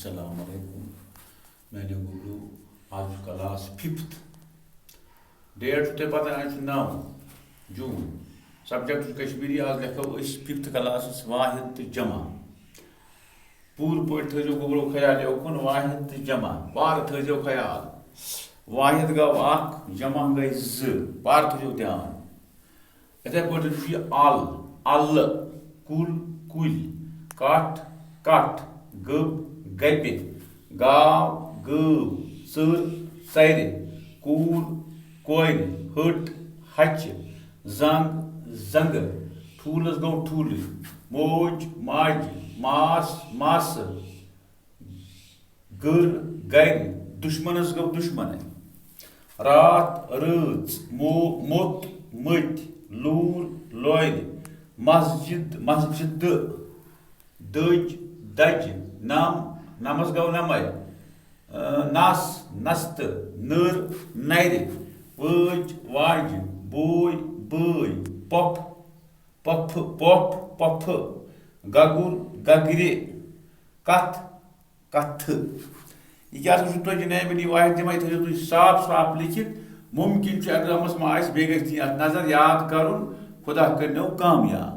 अस्सलाम वालेकुम। मैंने गुरु आज क्लास 5th डेट तो पता आज 9 जून सब्जेक्ट कश्मीरी आज लिखो 5th क्लास वाहिद तो जमा पूर पे थो गुबलो ख्याल योकुन वाहिद तो जमा पार थो ख्याल वाहिद गो अख जमा गई ज पार थो ध्यान इथे पे अल अल कुल कुल कट कट गब गपि गाव गव सर सर कूर कोर हट हच जंग जंग ठूलस गो ठूल मोज माज मास मास गर गर दुश्मनस गो दुश्मन रात रच मोत मत लूर लोर मस्जिद मस्जिद दज दज नम नमस गो नमय नस नस्त नर नर वज वाज बोय बय पप पफ पप पफ गगुर गगरे कथ कथ यह क्या तो जनाबी वाहिद जमा थो साफ साफ लिखित मुमकिन एग्जामस मे बे नजर याद कर खुदा कर कामयाब।